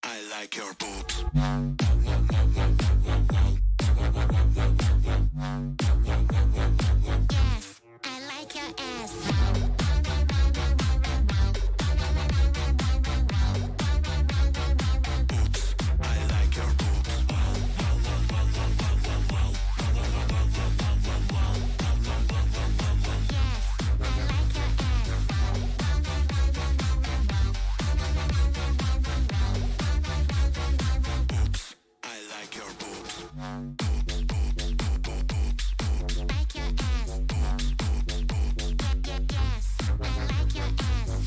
I like your boobs. Yes, I like your ass. Boobs. I like your boobs. Yes, I like your ass. Boobs. I like your boobs. Boobs, boobs, boobs, boobs, boobs. Like your ass. Yes, I like your ass.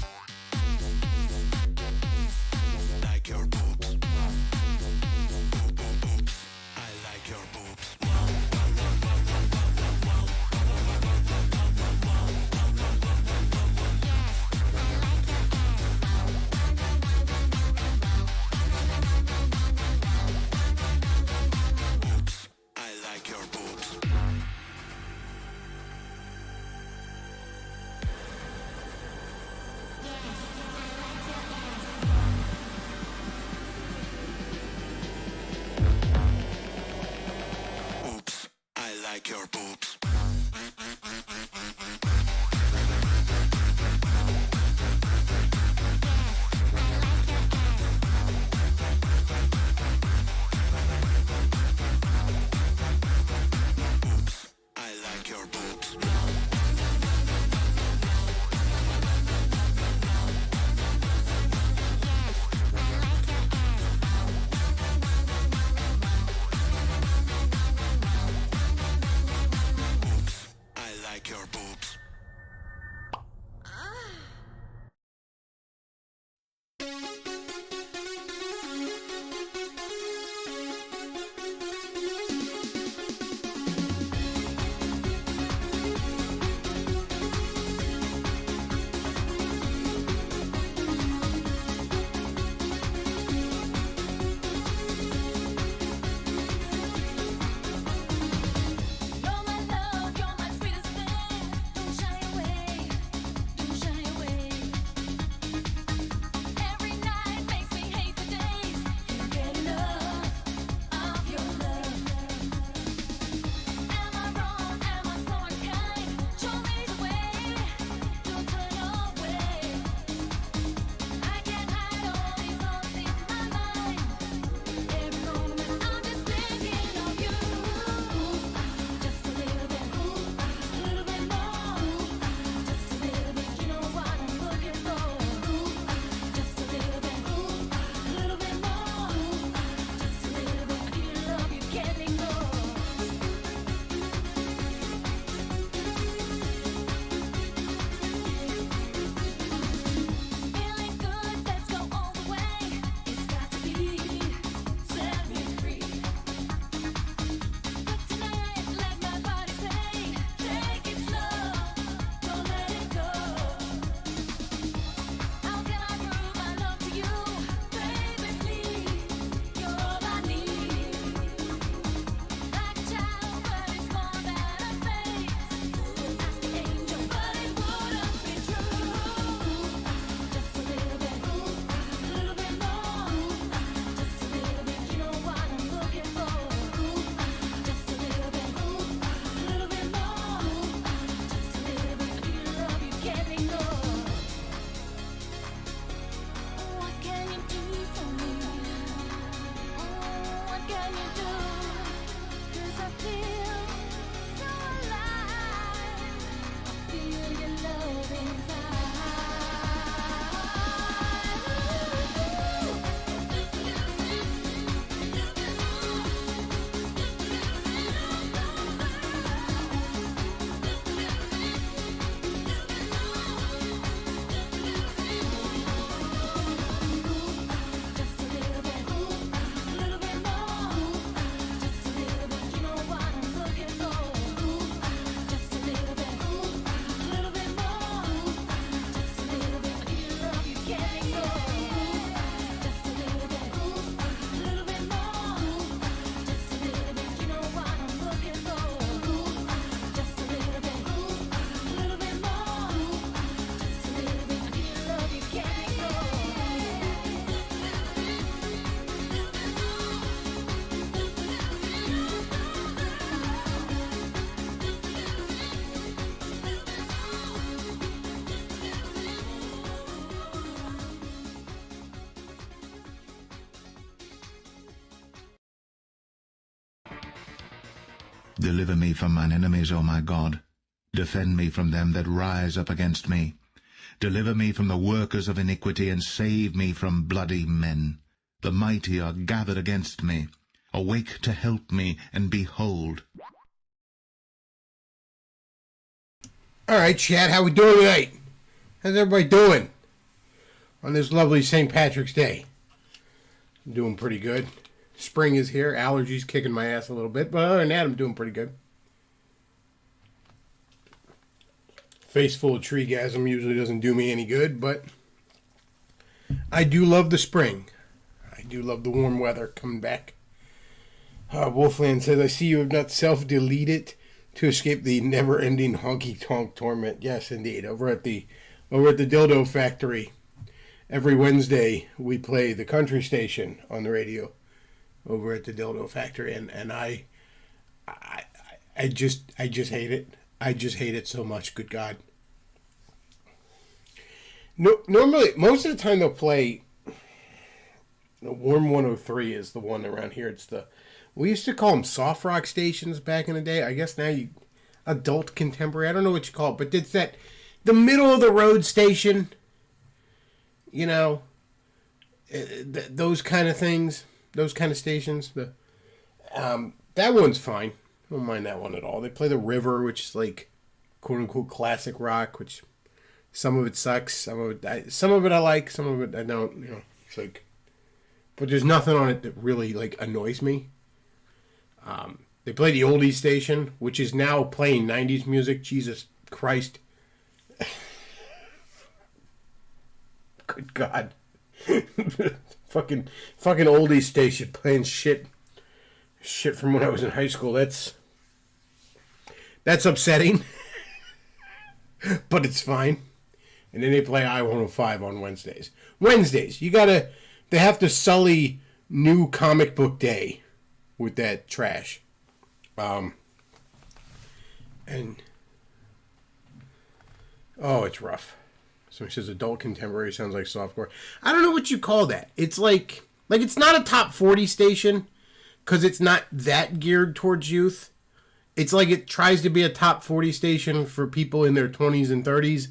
Like your boobs. Boob, boob, boobs. I like your boobs. Boobs. I like your boobs. Oops, I like your boobs. Oops, I like your boobs. Oops, I like your boobs. You're my love, you're my sweetest thing. Don't shy away, don't shy away. Every night makes me hate the days. Can't get enough of your love. Am I wrong? Am I so unkind? Show me the way, don't turn away. I can't hide all these thoughts in my mind. Every moment I'm just thinking of you. Just a little bit more. Just a little bit, you know what I'm looking for. Just a little bit more. Just a little bit, I give you love you can't ignore. Feeling good, let's go all the way. It's got to be, set me free. But tonight, let my body say, take it slow, don't let it go. How can I prove my love to you, baby? Please, you're all I need. Like a child, but it's more than a phase. Like an angel, but it wouldn't be true. Just a little bit more. Just a little bit, you know what I'm looking for. Just a little bit more. Just a little bit, I give you love you can't ignore. What can you do for me? What can you do? 'Cause I feel so alive. I feel your love Just a little bit more. Just a little bit, you know what Deliver me from mine enemies, O my God. Defend me from them that rise up against me. Deliver me from the workers of iniquity, and save me from bloody men. The mighty are gathered against me. Awake to help me, and behold. All right, Chad, how we doing tonight? How's everybody doing on this lovely St. Patrick's Day? I'm doing pretty good. Spring is here. Allergies kicking my ass a little bit, but other than that, I'm doing pretty good. Face full of treegasm usually doesn't do me any good, but I do love the spring. I do love the warm weather coming back. Wolfland says, I see you have not self-deleted to escape the never-ending honky-tonk torment. Yes, indeed. Over at the Dildo Factory, every Wednesday we play the country station on the radio over at the Dildo Factory, and I just hate it. I just hate it so much. Good God. No, normally, most of the time they'll play. The Warm 103 is the one around here. We used to call them soft rock stations back in the day. I guess now adult contemporary. I don't know what you call it, but it's the middle of the road station. You know, those kind of things, those kind of stations. That one's fine. I don't mind that one at all. They play The River, which is like quote unquote classic rock, which some of it sucks, some of it I like, some of it I don't. You know, it's like, but there's nothing on it that really like annoys me. They play the oldies station, which is now playing 90s music. Jesus Christ. Good God. fucking oldies station playing shit from when I was in high school. That's upsetting. But it's fine. And then they play I-105 on Wednesdays. They have to sully New Comic Book Day with that trash. It's rough. Somebody says adult contemporary sounds like softcore. I don't know what you call that. It's like it's not a top 40 station because it's not that geared towards youth. It's like it tries to be a top 40 station for people in their 20s and 30s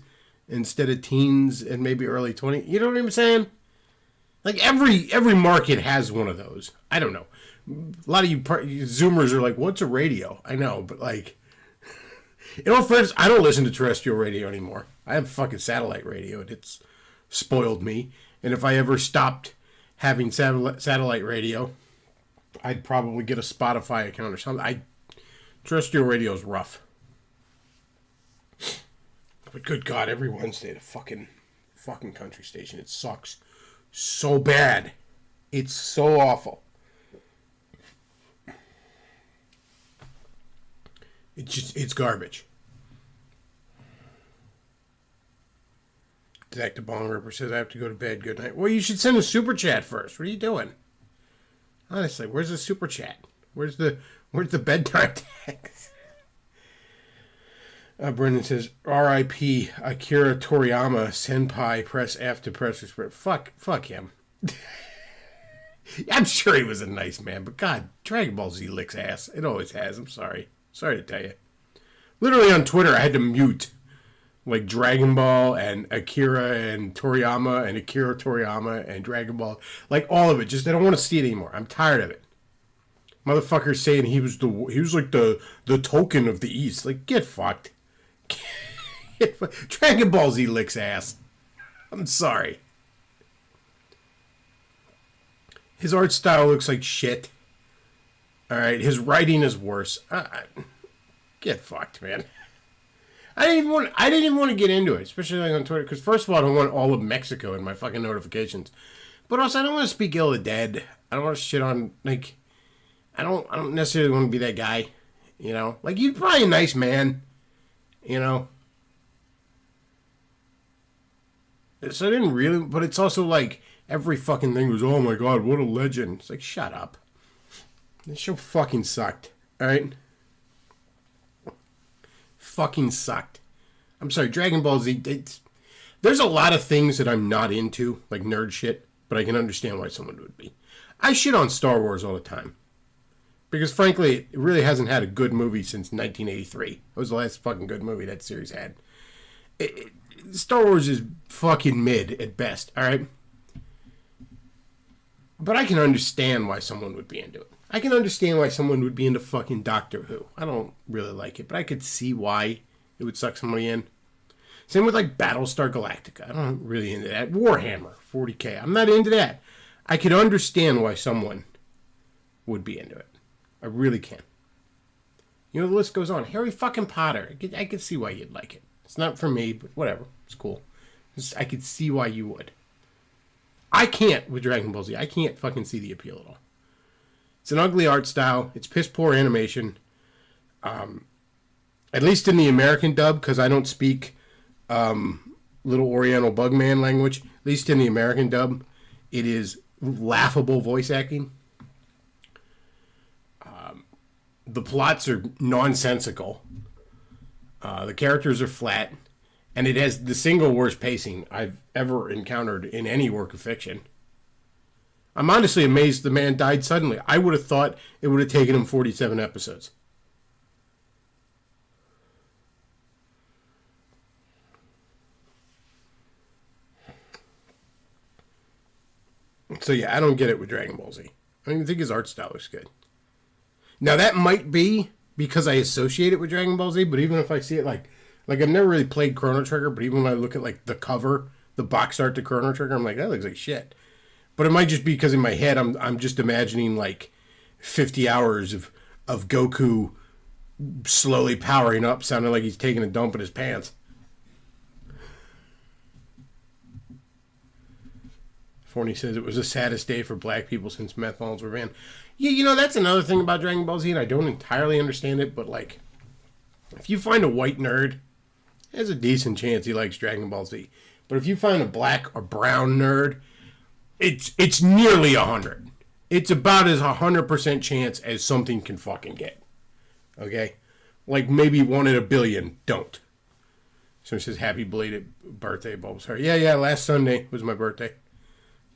instead of teens and maybe early 20s. You know what I'm saying? Like every market has one of those. I don't know. A lot of you Zoomers are like, what's a radio? I know, but like, in all fairness, I don't listen to terrestrial radio anymore. I have fucking satellite radio, and it's spoiled me. And if I ever stopped having satellite radio, I'd probably get a Spotify account or something. Terrestrial radio is rough. But good God, every Wednesday, the fucking country station, it sucks so bad. It's so awful. It's garbage. Zach the Bong Ripper says, I have to go to bed. Good night. Well, you should send a super chat first. What are you doing? Honestly, where's the super chat? Where's the bedtime text? Brendan says, R.I.P. Akira Toriyama, Senpai, press F to press respect. Fuck him. I'm sure he was a nice man, but God, Dragon Ball Z licks ass. It always has. I'm sorry. Sorry to tell you. Literally on Twitter, I had to mute like Dragon Ball and Akira and Toriyama and Akira Toriyama and Dragon Ball. Like all of it. Just I don't want to see it anymore. I'm tired of it. Motherfuckers saying he was like the token of the East. Like, get fucked. Dragon Ball Z licks ass. I'm sorry. His art style looks like shit. Alright, his writing is worse. Get fucked, man. I didn't even want to get into it, especially like on Twitter, because first of all, I don't want all of Mexico in my fucking notifications. But also, I don't want to speak ill of the dead. I don't want to shit on, like, I don't necessarily want to be that guy, you know? Like, you're probably a nice man, you know? So I didn't really, but it's also like, every fucking thing was, oh my God, what a legend. It's like, shut up. This show fucking sucked, alright? Fucking sucked. I'm sorry, Dragon Ball Z, there's a lot of things that I'm not into, like nerd shit, but I can understand why someone would be. I shit on Star Wars all the time. Because frankly, it really hasn't had a good movie since 1983. It was the last fucking good movie that series had. Star Wars is fucking mid at best, alright? But I can understand why someone would be into it. I can understand why someone would be into fucking Doctor Who. I don't really like it, but I could see why it would suck somebody in. Same with like Battlestar Galactica. I'm not really into that. Warhammer 40K. I'm not into that. I could understand why someone would be into it. I really can. You know, the list goes on. Harry fucking Potter. I could see why you'd like it. It's not for me, but whatever. It's cool. I could see why you would. I can't with Dragon Ball Z. I can't fucking see the appeal at all. It's an ugly art style. It's piss poor animation. At least in the American dub, because I don't speak Little Oriental Bugman language. At least in the American dub, it is laughable voice acting. The plots are nonsensical. The characters are flat. And it has the single worst pacing I've ever encountered in any work of fiction. I'm honestly amazed the man died suddenly. I would have thought it would have taken him 47 episodes. So yeah, I don't get it with Dragon Ball Z. I don't even think his art style looks good. Now that might be because I associate it with Dragon Ball Z, but even if I see it like I've never really played Chrono Trigger, but even when I look at like the cover, the box art to Chrono Trigger, I'm like, that looks like shit. But it might just be because in my head I'm just imagining like 50 hours of Goku slowly powering up, sounding like he's taking a dump in his pants. Forney says it was the saddest day for black people since meth balls were banned. Yeah, you know, that's another thing about Dragon Ball Z, and I don't entirely understand it, but like, if you find a white nerd, there's a decent chance he likes Dragon Ball Z. But if you find a black or brown nerd, it's nearly 100. It's about as 100% chance as something can fucking get. Okay? Like maybe 1 in a billion don't. So it says, happy belated birthday, Bulbasaur. Yeah, last Sunday was my birthday.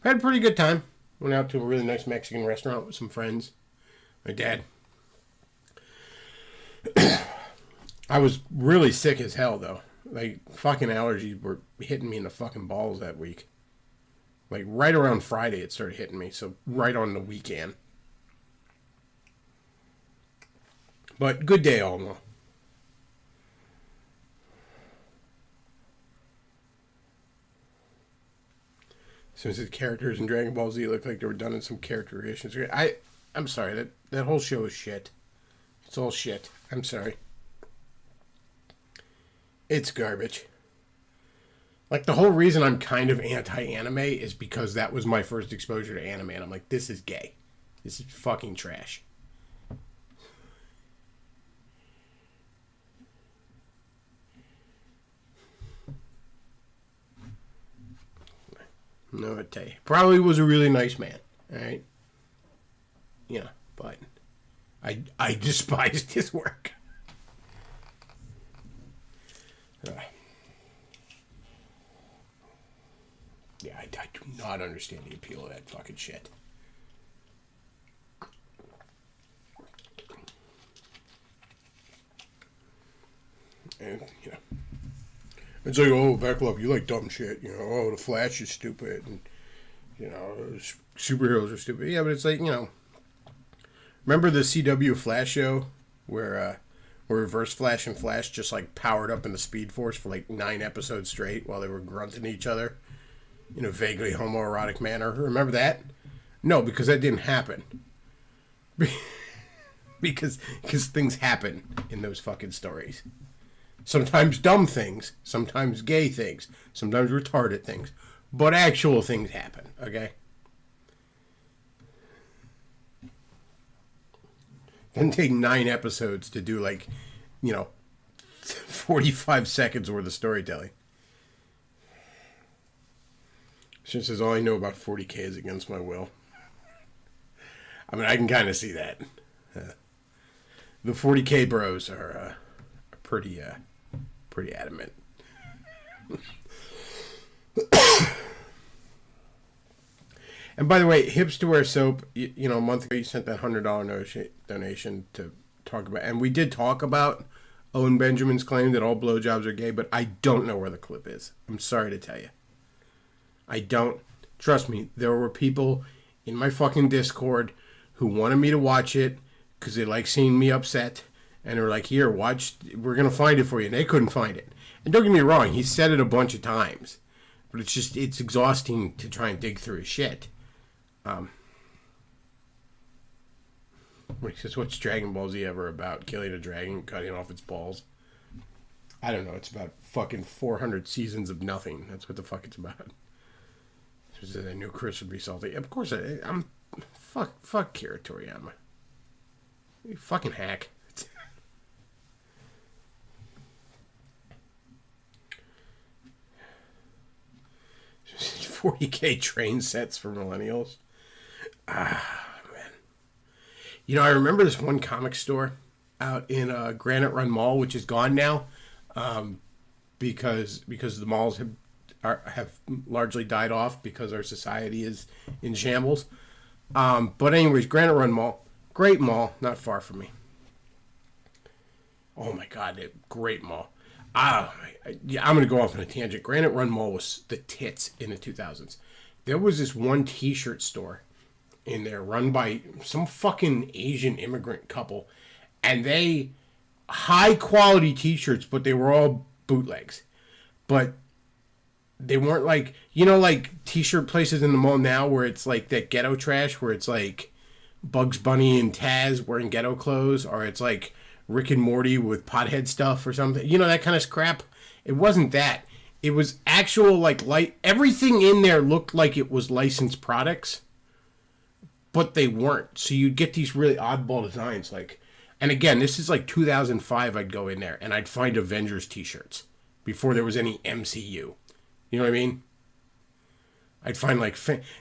Had a pretty good time. Went out to a really nice Mexican restaurant with some friends. My dad. I was really sick as hell, though. Like, fucking allergies were hitting me in the fucking balls that week. Like, right around Friday it started hitting me, so right on the weekend. But good day, all in all. Since the characters in Dragon Ball Z look like they were done in some character issues. I'm sorry, that whole show is shit. It's all shit. I'm sorry. It's garbage. Like, the whole reason I'm kind of anti-anime is because that was my first exposure to anime, and I'm like, this is gay. This is fucking trash. No, I tell you. Probably was a really nice man, alright? Yeah, but I despised his work. Yeah, I do not understand the appeal of that fucking shit. And, you know, it's like, oh, Bechtloff, you like dumb shit. You know, oh, the Flash is stupid. And, you know, superheroes are stupid. Yeah, but it's like, you know, remember the CW Flash show where Reverse Flash and Flash just, like, powered up in the Speed Force for, like, 9 episodes straight while they were grunting at each other in a vaguely homoerotic manner? Remember that? No, because that didn't happen. because things happen in those fucking stories. Sometimes dumb things, sometimes gay things, sometimes retarded things, but actual things happen, okay? Doesn't take 9 episodes to do, like, you know, 45 seconds worth of storytelling. She says, all I know about 40K is against my will. I mean, I can kind of see that. The 40K bros are pretty adamant. And by the way, Hips to Wear Soap, a month ago you sent that $100 donation to talk about. And we did talk about Owen Benjamin's claim that all blowjobs are gay, but I don't know where the clip is. I'm sorry to tell you. I don't. Trust me, there were people in my fucking Discord who wanted me to watch it because they like seeing me upset. And they were like, here, watch. We're going to find it for you. And they couldn't find it. And don't get me wrong, he said it a bunch of times. But it's exhausting to try and dig through his shit. He says, what's Dragon Ball Z ever about? Killing a dragon, cutting off its balls. I don't know. It's about fucking 400 seasons of nothing. That's what the fuck it's about. I knew Chris would be salty. Of course, I'm... Fuck Kira Toriyama. You fucking hack. 40K train sets for millennials. Ah, man. I remember this one comic store out in Granite Run Mall, which is gone now, because the malls have largely died off because our society is in shambles. But anyways, Granite Run Mall, great mall, not far from me. Oh my God, great mall. I'm going to go off on a tangent. Granite Run Mall was the tits in the 2000s. There was this one t-shirt store in there run by some fucking Asian immigrant couple. And they, high quality t-shirts, but they were all bootlegs. But they weren't like, like t-shirt places in the mall now where it's like that ghetto trash, where it's like Bugs Bunny and Taz wearing ghetto clothes, or it's like Rick and Morty with pothead stuff or something. That kind of crap. It wasn't that. It was actual, like everything in there looked like it was licensed products, but they weren't. So you'd get these really oddball designs. And again, this is like 2005. I'd go in there and I'd find Avengers t-shirts before there was any MCU. You know what I mean? I'd find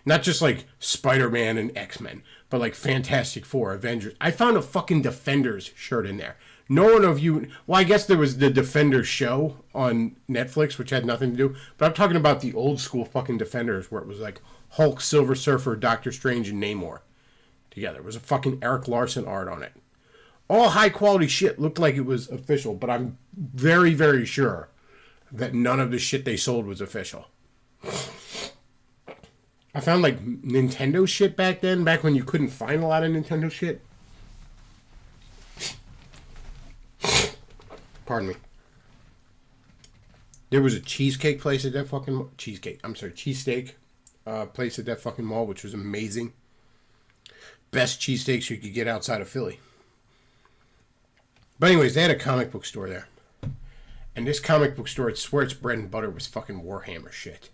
not just like Spider-Man and X-Men, but like Fantastic Four, Avengers. I found a fucking Defenders shirt in there. No one of you... Well, I guess there was the Defenders show on Netflix, which had nothing to do. But I'm talking about the old school fucking Defenders, where it was like Hulk, Silver Surfer, Doctor Strange, and Namor together. It was a fucking Eric Larson art on it. All high quality shit, looked like it was official, but I'm very, very sure that none of the shit they sold was official. I found like Nintendo shit back then, back when you couldn't find a lot of Nintendo shit. Pardon me. There was a cheesecake place at that fucking... cheesesteak place at that fucking mall, which was amazing. Best cheesesteaks you could get outside of Philly. But anyways, they had a comic book store there. And this comic book store, I swear its bread and butter was fucking Warhammer shit.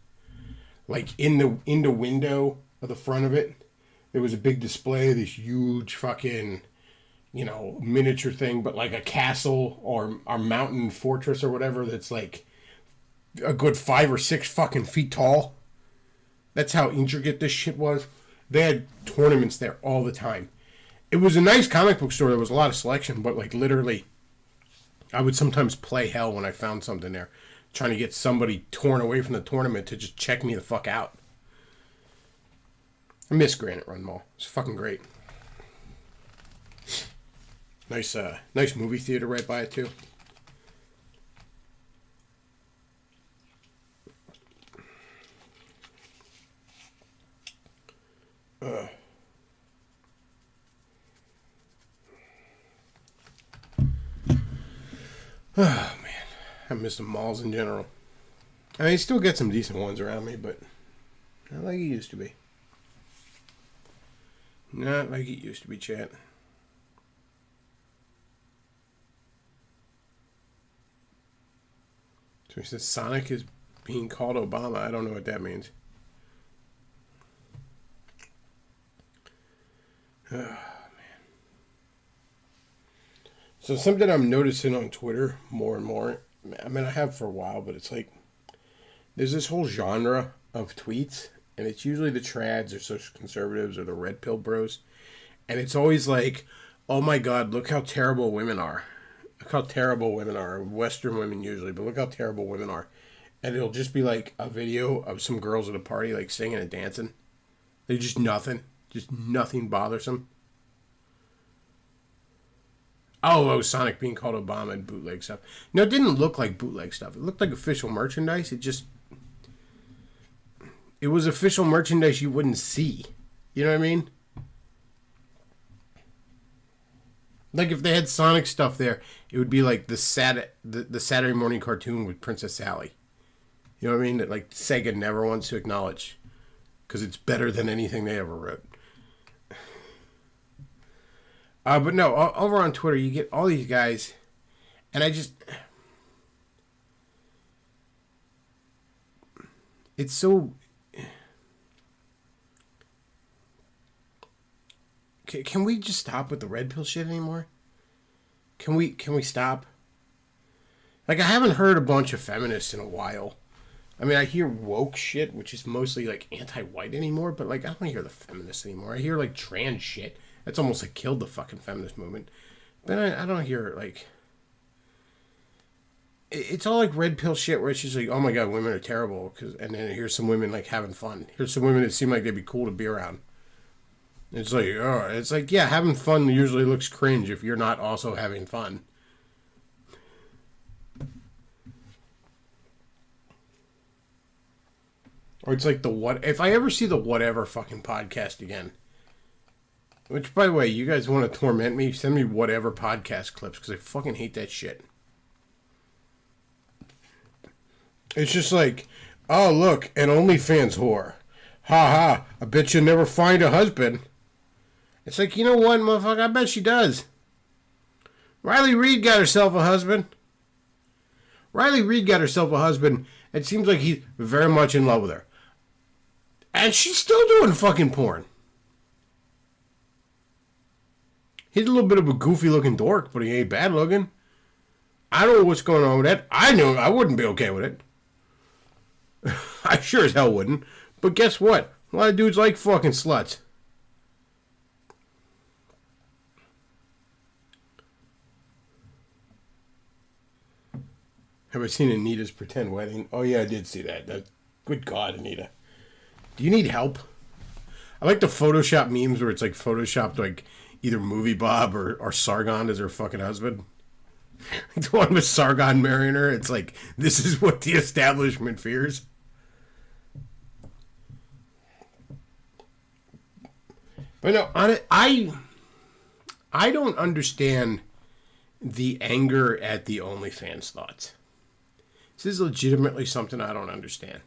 Like, in the window of the front of it, there was a big display of this huge fucking... miniature thing, but like a castle or mountain fortress or whatever that's like a good 5 or 6 fucking feet tall. That's how intricate this shit was. They had tournaments there all the time. It was a nice comic book store. There was a lot of selection, but like literally, I would sometimes play hell when I found something there, trying to get somebody torn away from the tournament to just check me the fuck out. I miss Granite Run Mall. It's fucking great. Nice movie theater right by it too. Oh man, I miss the malls in general. I mean, you still get some decent ones around me, but not like it used to be. Not like it used to be, chat. So he says Sonic is being called Obama. I don't know what that means. Oh, man. So something I'm noticing on Twitter more and more, I mean, I have for a while, but it's like, there's this whole genre of tweets, and it's usually the trads or social conservatives or the red pill bros. And it's always like, oh my God, look how terrible women are. Look how terrible women are. Western women usually, but look how terrible women are. And it'll just be like a video of some girls at a party like singing and dancing. They're just nothing. Just nothing bothersome. Oh, Sonic being called Obama and bootleg stuff. No, it didn't look like bootleg stuff. It looked like official merchandise. It was official merchandise you wouldn't see. You know what I mean? Like if they had Sonic stuff there, it would be like the Saturday morning cartoon with Princess Sally. You know what I mean? That like Sega never wants to acknowledge because it's better than anything they ever wrote. But no, over on Twitter, you get all these guys, and it's so. Can we just stop with the red pill shit anymore? Can we stop? Like, I haven't heard a bunch of feminists in a while. I mean, I hear woke shit, which is mostly like anti-white anymore, but like I don't hear the feminists anymore. I hear like trans shit. That's almost like killed the fucking feminist movement. But I don't hear like. It's all like red pill shit where it's just like, oh my god, women are terrible. And then here's some women like having fun. Here's some women that seem like they'd be cool to be around. It's like, yeah, having fun usually looks cringe if you're not also having fun. Or it's like if I ever see the whatever fucking podcast again, which by the way, you guys want to torment me, send me whatever podcast clips because I fucking hate that shit. It's just like, oh look, an OnlyFans whore. Ha ha, I bet you'll never find a husband. It's like, you know what, motherfucker? I bet she does. Riley Reid got herself a husband. It seems like he's very much in love with her. And she's still doing fucking porn. He's a little bit of a goofy looking dork, but he ain't bad looking. I don't know what's going on with that. I know I wouldn't be okay with it. I sure as hell wouldn't. But guess what? A lot of dudes like fucking sluts. Have I seen Anita's pretend wedding? Oh yeah, I did see that. Good God, Anita. Do you need help? I like the Photoshop memes where it's like Photoshopped like either Movie Bob or Sargon as her fucking husband. The one with Sargon marrying her. It's like, this is what the establishment fears. But no, I don't understand the anger at the OnlyFans thoughts. This is legitimately something I don't understand.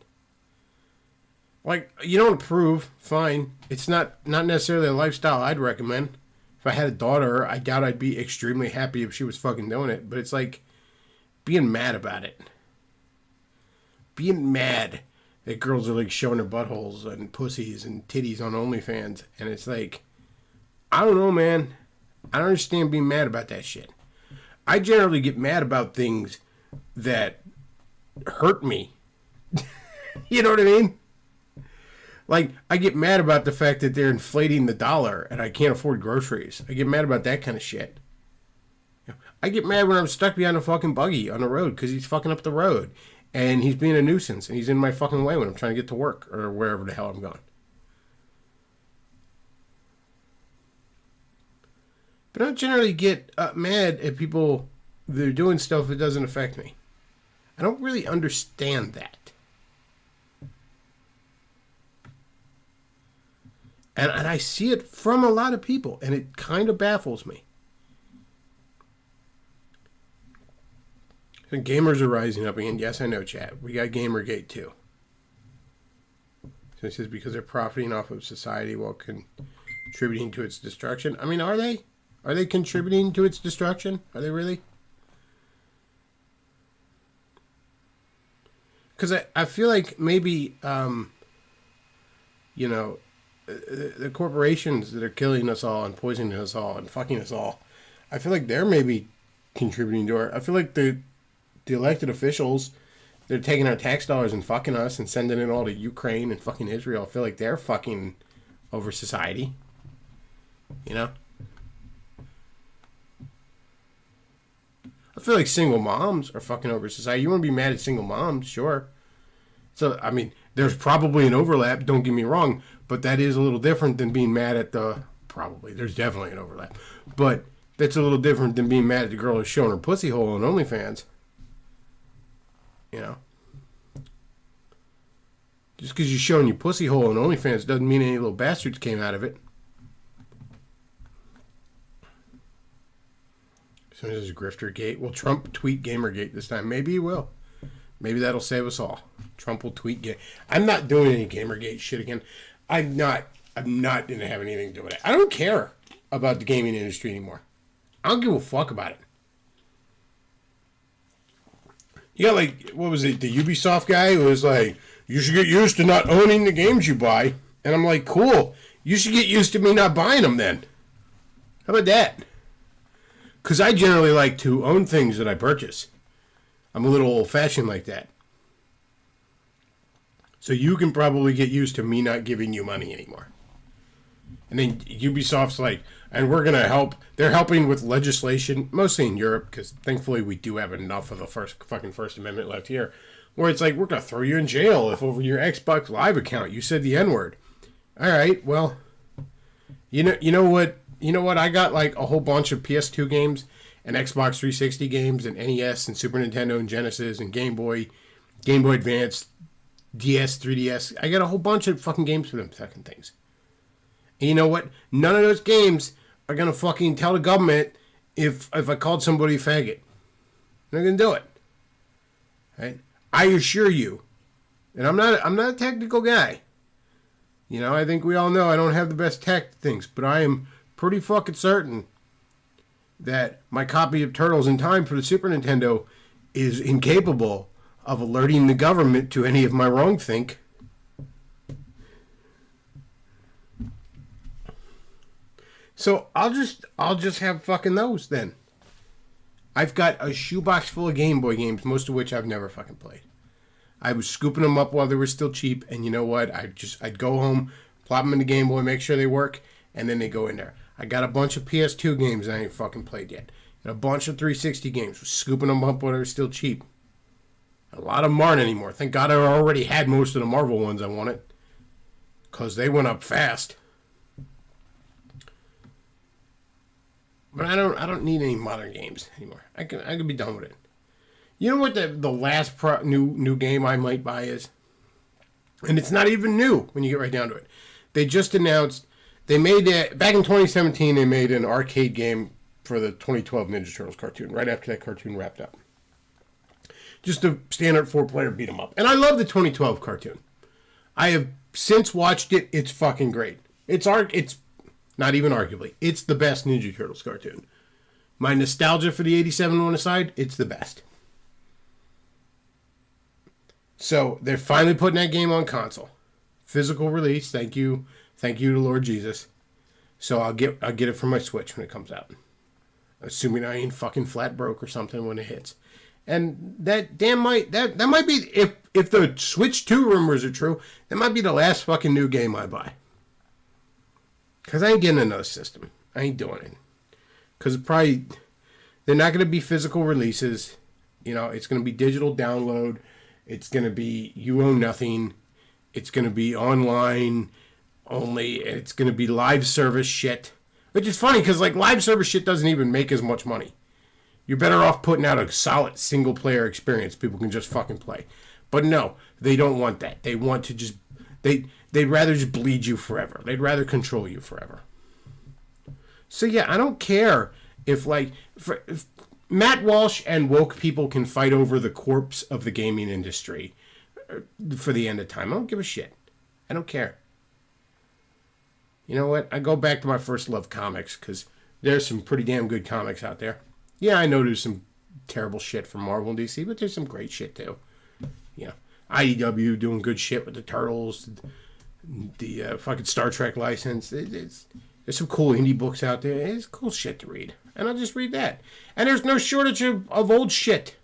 Like, you don't approve, fine. It's not necessarily a lifestyle I'd recommend. If I had a daughter, I doubt I'd be extremely happy if she was fucking doing it. But it's like being mad about it. Being mad that girls are like showing their buttholes and pussies and titties on OnlyFans. And it's like, I don't know, man. I don't understand being mad about that shit. I generally get mad about things that hurt me. You know what I mean? Like, I get mad about the fact that they're inflating the dollar and I can't afford groceries. I get mad about that kind of shit. I get mad when I'm stuck behind a fucking buggy on the road because he's fucking up the road. And he's being a nuisance and he's in my fucking way when I'm trying to get to work or wherever the hell I'm going. But I don't generally get mad at people that are doing stuff that doesn't affect me. I don't really understand that. And I see it from a lot of people, and it kind of baffles me. And gamers are rising up again. Yes, I know, chat. We got Gamergate, too. So it says because they're profiting off of society while contributing to its destruction. I mean, are they? Are they contributing to its destruction? Are they really? Because I feel like maybe, you know, the corporations that are killing us all and poisoning us all and fucking us all, I feel like they're maybe contributing to our... I feel like the elected officials, they're taking our tax dollars and fucking us and sending it all to Ukraine and fucking Israel. I feel like they're fucking over society. You know? I feel like single moms are fucking over society. You want to be mad at single moms, sure. So, I mean, there's probably an overlap, don't get me wrong, But that is a little different than being mad at the... Probably. There's definitely an overlap. But that's a little different than being mad at the girl who's showing her pussy hole on OnlyFans. You know? Just because you're showing your pussy hole on OnlyFans doesn't mean any little bastards came out of it. So this is Griftergate. Will Trump tweet Gamergate this time? Maybe he will. Maybe that'll save us all. Trump will tweet Game. I'm not doing any Gamergate shit again. I'm not going to have anything to do with it. I don't care about the gaming industry anymore. I don't give a fuck about it. You got like, what was it, the Ubisoft guy who was like, you should get used to not owning the games you buy. And I'm like, cool. You should get used to me not buying them then. How about that? Because I generally like to own things that I purchase. I'm a little old-fashioned like that. So you can probably get used to me not giving you money anymore. And then Ubisoft's like, and we're going to help. They're helping with legislation, mostly in Europe, because thankfully we do have enough of the First Amendment left here, where it's like, we're going to throw you in jail if over your Xbox Live account you said the N-word. All right, well, you know what? I got like a whole bunch of PS2 games and Xbox 360 games and NES and Super Nintendo and Genesis and Game Boy Advance, DS, 3DS. I got a whole bunch of fucking games for them fucking things. And you know what? None of those games are going to fucking tell the government if I called somebody a faggot. They're going to do it. Right? I assure you. And I'm not a technical guy. You know, I think we all know I don't have the best tech things, but I am pretty fucking certain that my copy of Turtles in Time for the Super Nintendo is incapable of alerting the government to any of my wrongthink. So I'll just have fucking those then. I've got a shoebox full of Game Boy games, most of which I've never fucking played. I was scooping them up while they were still cheap, and you know what? I'd go home, plop them in the Game Boy, make sure they work, and then they go in there. I got a bunch of PS2 games I ain't fucking played yet. And a bunch of 360 games. Was scooping them up while they were still cheap. A lot of them aren't anymore. Thank God I already had most of the Marvel ones I wanted. Because they went up fast. But I don't need any modern games anymore. I can be done with it. You know what the last new game I might buy is? And it's not even new when you get right down to it. They just announced, they made it, back in 2017, they made an arcade game for the 2012 Ninja Turtles cartoon, right after that cartoon wrapped up. Just a standard 4-player beat 'em up. And I love the 2012 cartoon. I have since watched it. It's fucking great. It's not even arguably. It's the best Ninja Turtles cartoon. My nostalgia for the 87 one aside, it's the best. So they're finally putting that game on console. Physical release, thank you to Lord Jesus. So I'll get it for my Switch when it comes out. Assuming I ain't fucking flat broke or something when it hits. And that might be, if the Switch 2 rumors are true, that might be the last fucking new game I buy. Because I ain't getting another system. I ain't doing it. Because they're not going to be physical releases. You know, it's going to be digital download. It's going to be you own nothing. It's going to be online only. It's going to be live service shit. Which is funny because like live service shit doesn't even make as much money. You're better off putting out a solid single player experience people can just fucking play. But no, they don't want that. They want to just they'd rather just bleed you forever. They'd rather control you forever. So yeah, I don't care if Matt Walsh and woke people can fight over the corpse of the gaming industry for the end of time. I don't give a shit. I don't care. You know what? I go back to my first love, comics, because there's some pretty damn good comics out there. Yeah, I know there's some terrible shit from Marvel and DC, but there's some great shit too. You know, IDW doing good shit with the Turtles, the fucking Star Trek license. There's some cool indie books out there. It's cool shit to read. And I'll just read that. And there's no shortage of old shit.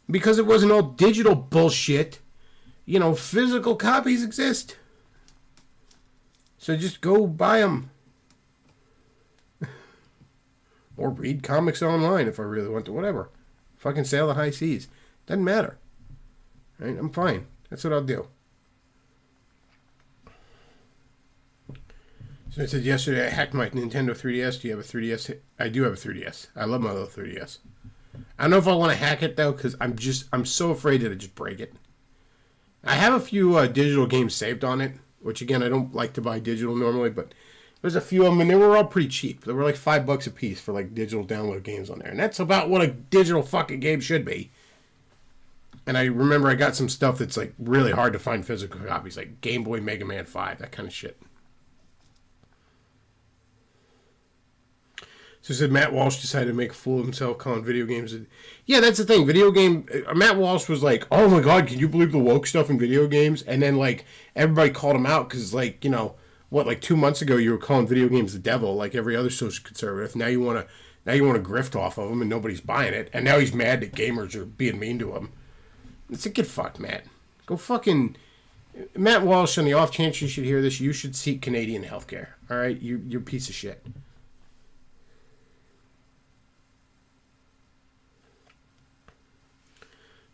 Because it wasn't all digital bullshit, you know, physical copies exist. So just go buy them. Or read comics online if I really want to. Whatever. Fucking sail the high seas. Doesn't matter. Right? I'm fine. That's what I'll do. So I said yesterday I hacked my Nintendo 3DS. Do you have a 3DS? I do have a 3DS. I love my little 3DS. I don't know if I want to hack it though, because I'm so afraid that I just break it. I have a few digital games saved on it, which again I don't like to buy digital normally, but there's a few of them and they were all pretty cheap. They were like $5 a piece for like digital download games on there, and that's about what a digital fucking game should be. And I remember I got some stuff that's like really hard to find physical copies, like Game Boy Mega Man 5, that kind of shit. So said Matt Walsh decided to make a fool of himself calling video games. Yeah, that's the thing. Matt Walsh was like, oh my God, can you believe the woke stuff in video games? And then like everybody called him out because like, like 2 months ago you were calling video games the devil like every other social conservative. Now you want to grift off of him and nobody's buying it. And now he's mad that gamers are being mean to him. It's like, get fucked, Matt. Go fucking... Matt Walsh, on the off chance you should hear this, you should seek Canadian healthcare. All right? You're a piece of shit.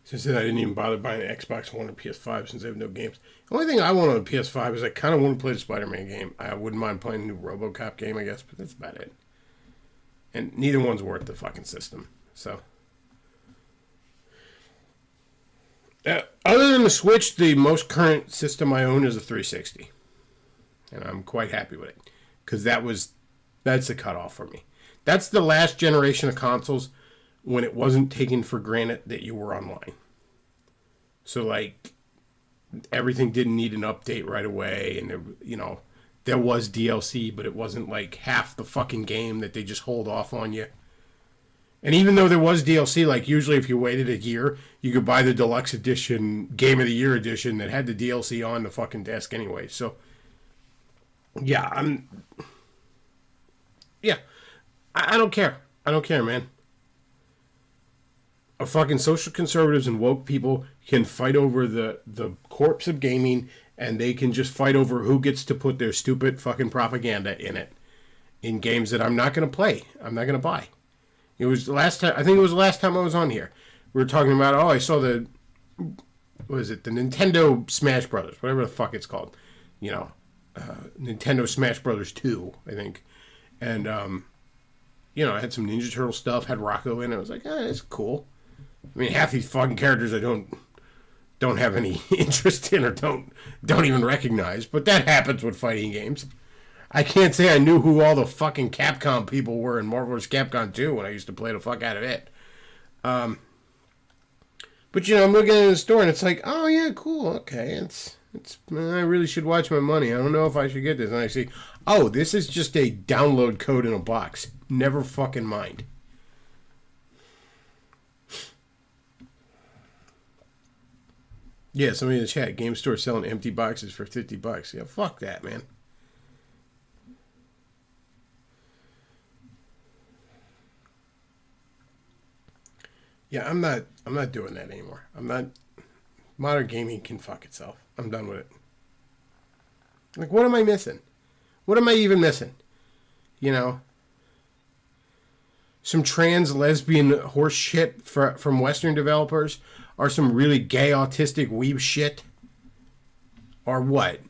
Since then, I didn't even bother buying an Xbox One or PS5 since I have no games. The only thing I want on a PS5 is I kind of want to play the Spider-Man game. I wouldn't mind playing a new RoboCop game, I guess, but that's about it. And neither one's worth the fucking system. So... other than the Switch, the most current system I own is a 360. And I'm quite happy with it. Because that's the cutoff for me. That's the last generation of consoles when it wasn't taken for granted that you were online. So, like, everything didn't need an update right away. And, there was DLC, but it wasn't, like, half the fucking game that they just hold off on you. And even though there was DLC, like usually if you waited a year, you could buy the deluxe edition, Game of the Year edition that had the DLC on the fucking desk anyway. So, yeah, I don't care. I don't care, man. A fucking social conservatives and woke people can fight over the corpse of gaming, and they can just fight over who gets to put their stupid fucking propaganda in it. In games that I'm not going to play. I'm not going to buy. It was the last time. I think it was the last time I was on here. We were talking about. I saw the Nintendo Smash Brothers, whatever the fuck it's called. Nintendo Smash Brothers 2, I think. And I had some Ninja Turtle stuff. Had Rocco in it. I was like, it's cool. I mean, half these fucking characters I don't have any interest in or don't even recognize. But that happens with fighting games. I can't say I knew who all the fucking Capcom people were in Marvel vs. Capcom 2 when I used to play the fuck out of it. But, I'm looking at the store and it's like, oh, yeah, cool, okay. I really should watch my money. I don't know if I should get this. And I see, oh, this is just a download code in a box. Never fucking mind. Yeah, somebody in the chat, Game Store selling empty boxes for $50. Yeah, fuck that, man. Yeah, I'm not doing that anymore. Modern gaming can fuck itself. I'm done with it. Like, what am I missing? What am I even missing? Some trans lesbian horse shit from Western developers, or some really gay autistic weeb shit, or what?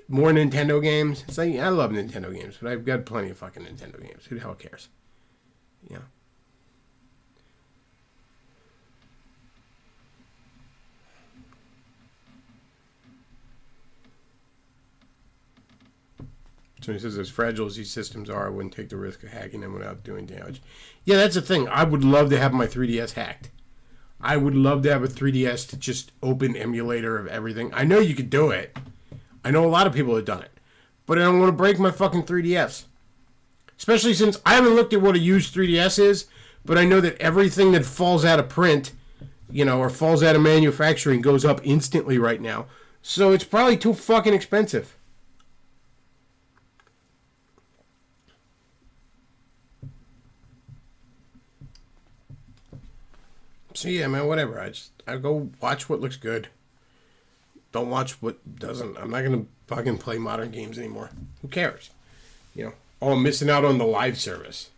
More Nintendo games? It's like, I love Nintendo games, but I've got plenty of fucking Nintendo games. Who the hell cares? So he says, as fragile as these systems are, I wouldn't take the risk of hacking them without doing damage. Yeah, that's the thing. I would love to have my 3DS hacked. I would love to have a 3DS to just open emulator of everything. I know you could do it. I know a lot of people have done it. But I don't want to break my fucking 3DS. Especially since I haven't looked at what a used 3DS is, but I know that everything that falls out of print, or falls out of manufacturing goes up instantly right now. So it's probably too fucking expensive. So yeah, man, whatever. I go watch what looks good. Don't watch what doesn't. I'm not gonna fucking play modern games anymore. Who cares? Oh, I'm missing out on the live service.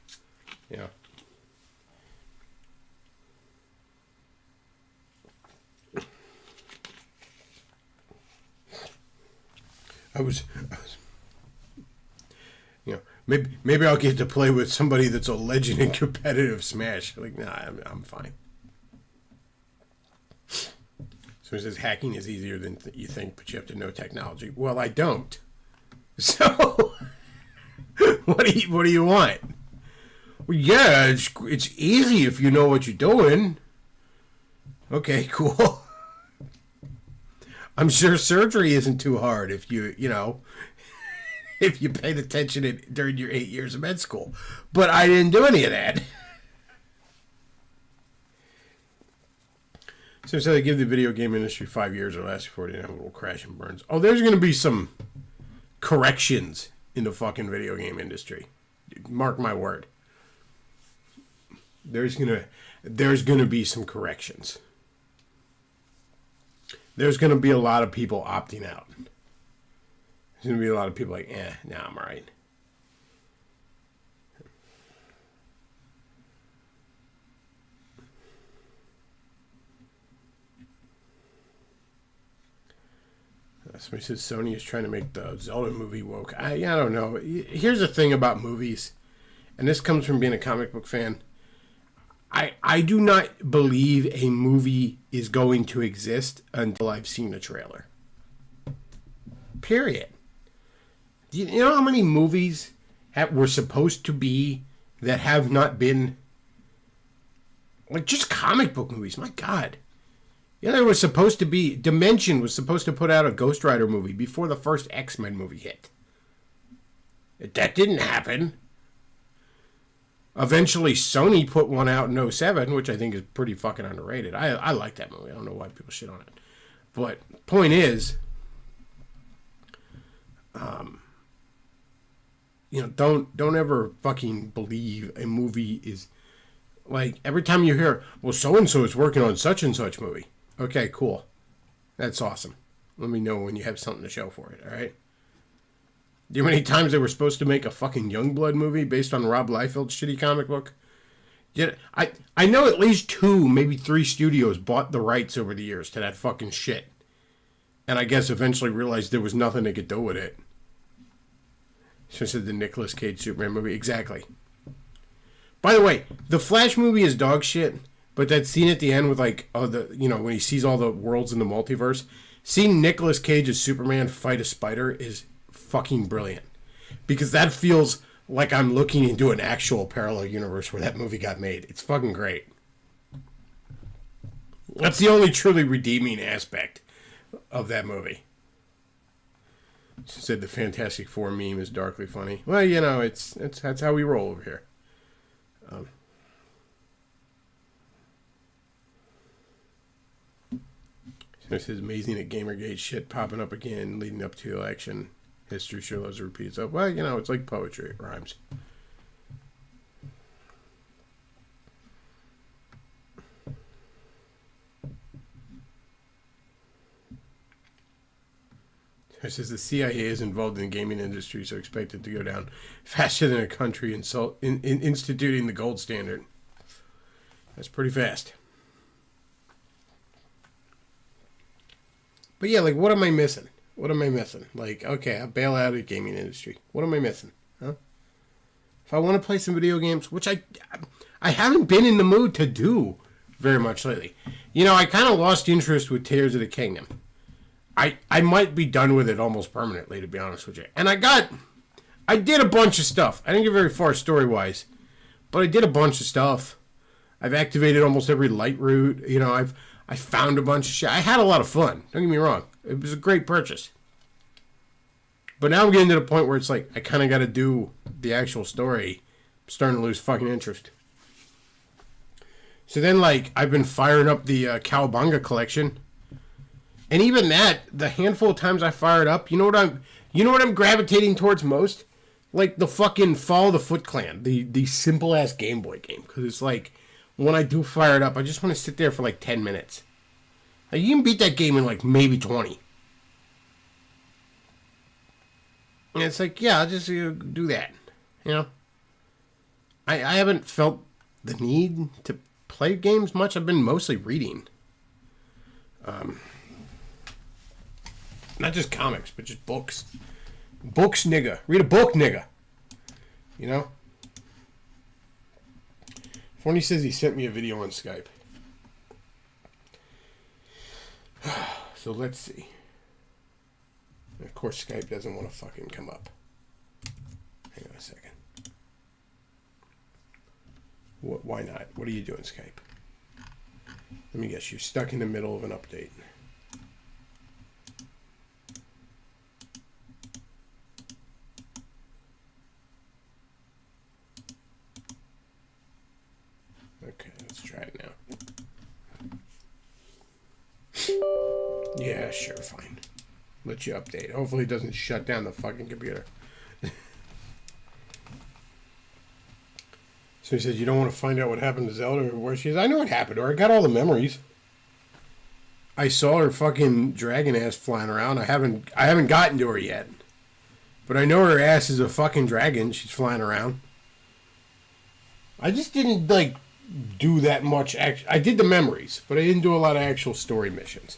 Maybe I'll get to play with somebody that's a legend in competitive Smash. Like, nah, I'm fine. So it says hacking is easier than you think, but you have to know technology. Well, I don't. So, what do you want? Well, yeah, it's easy if you know what you're doing. Okay, cool. I'm sure surgery isn't too hard if you know, if you paid attention during your 8 years of med school. But I didn't do any of that. So they give the video game industry 5 years or less before they have a little crash and burns. Oh, there's going to be some corrections in the fucking video game industry. Mark my word. There's gonna be some corrections. There's gonna be a lot of people opting out. There's gonna be a lot of people like, nah, I'm alright. Somebody says Sony is trying to make the Zelda movie woke. I don't know. Here's the thing about movies, and this comes from being a comic book fan. I do not believe a movie is going to exist until I've seen a trailer. Period. Do you know how many movies were supposed to be that have not been? Like, just comic book movies. My God. Yeah, there was supposed to be... Dimension was supposed to put out a Ghost Rider movie before the first X-Men movie hit. That didn't happen. Eventually, Sony put one out in 2007, which I think is pretty fucking underrated. I like that movie. I don't know why people shit on it. But point is, don't ever fucking believe a movie is... Like, every time you hear, well, so-and-so is working on such and such movie. Okay, cool. That's awesome. Let me know when you have something to show for it, alright? Do you know how many times they were supposed to make a fucking Youngblood movie based on Rob Liefeld's shitty comic book? I know at least 2, maybe 3 studios bought the rights over the years to that fucking shit. And I guess eventually realized there was nothing they could do with it. So I said the Nicolas Cage Superman movie. Exactly. By the way, the Flash movie is dog shit, but that scene at the end with like, when he sees all the worlds in the multiverse, seeing Nicolas Cage as Superman fight a spider is fucking brilliant. Because that feels like I'm looking into an actual parallel universe where that movie got made. It's fucking great. That's the only truly redeeming aspect of that movie. She said the Fantastic Four meme is darkly funny. Well, that's how we roll over here. So it says amazing at Gamergate shit popping up again leading up to the election. History sure loves to repeat itself. Well, it's like poetry. It rhymes. It says the CIA is involved in the gaming industry, so expected to go down faster than a country in instituting the gold standard. That's pretty fast. But yeah, like, what am I missing? What am I missing? Like, okay, I bail out of the gaming industry. What am I missing? Huh? If I want to play some video games, which I haven't been in the mood to do very much lately. I kind of lost interest with Tears of the Kingdom. I might be done with it almost permanently, to be honest with you. And I did a bunch of stuff. I didn't get very far story-wise, but I did a bunch of stuff. I've activated almost every light route. I found a bunch of shit. I had a lot of fun. Don't get me wrong. It was a great purchase. But now I'm getting to the point where it's like, I kind of got to do the actual story. I'm starting to lose fucking interest. So then, like, I've been firing up the Cowabunga collection. And even that, the handful of times I fire it up, you know what I'm gravitating towards most? Like the fucking Fall of the Foot Clan, the simple ass Game Boy game. Because it's like, when I do fire it up, I just want to sit there for like 10 minutes. Like, you can beat that game in like maybe 20. And it's like, yeah, I'll just do that. I haven't felt the need to play games much. I've been mostly reading. Not just comics, but just books. Books, nigga. Read a book, nigga. You know? Forney says he sent me a video on Skype. So let's see. Of course, Skype doesn't want to fucking come up. Hang on a second. Why not? What are you doing, Skype? Let me guess. You're stuck in the middle of an update. Okay, let's try it now. Yeah, sure, fine. Let you update. Hopefully it doesn't shut down the fucking computer. So he says, you don't want to find out what happened to Zelda or where she is? I know what happened to her. I got all the memories. I saw her fucking dragon ass flying around. I haven't gotten to her yet. But I know her ass is a fucking dragon. She's flying around. I just didn't, like, do that much. I did the memories, but I didn't do a lot of actual story missions.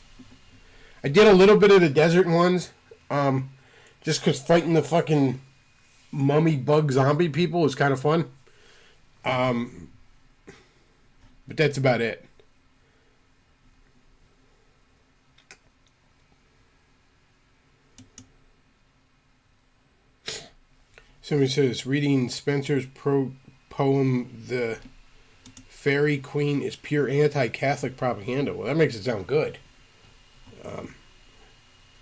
I did a little bit of the desert ones. Just because fighting the fucking mummy bug zombie people is kind of fun. But that's about it. Somebody says, reading Spencer's poem, The Fairy Queen, is pure anti-Catholic propaganda. Well, that makes it sound good.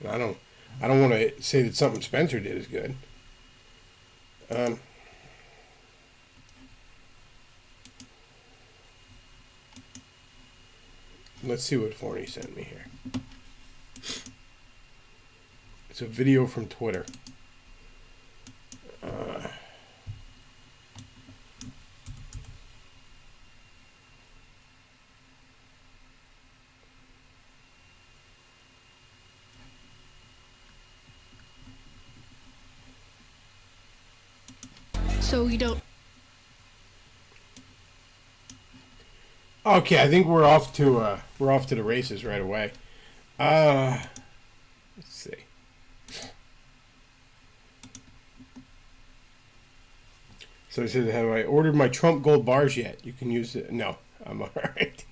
I don't want to say that something Spencer did is good. Let's see what Forney sent me here. It's a video from Twitter. So you don't. Okay, I think we're off to the races right away. Let's see. So he said, have I ordered my Trump gold bars yet? You can use it. No, I'm all right.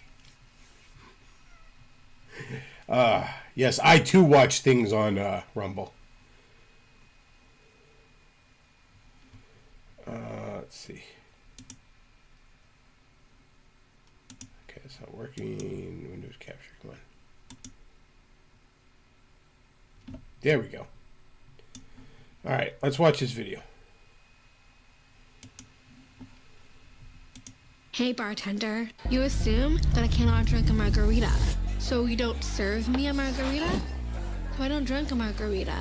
Yes, I too watch things on Rumble. Let's see. Okay, it's not working. Windows capture, come on. There we go. All right, let's watch this video. Hey bartender, you assume that I cannot drink a margarita, so you don't serve me a margarita? So I don't drink a margarita.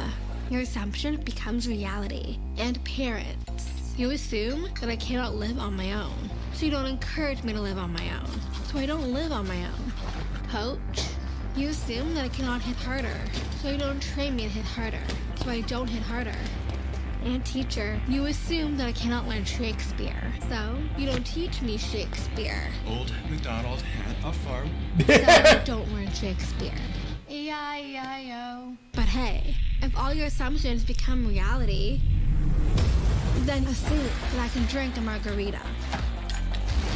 Your assumption becomes reality. And parents, you assume that I cannot live on my own, so you don't encourage me to live on my own. So I don't live on my own. Coach, you assume that I cannot hit harder, so you don't train me to hit harder, so I don't hit harder. And teacher, you assume that I cannot learn Shakespeare, so you don't teach me Shakespeare. Old MacDonald had a farm. So I don't learn Shakespeare. E-I-E-I-O. But hey, if all your assumptions become reality, then assume that I can drink a margarita.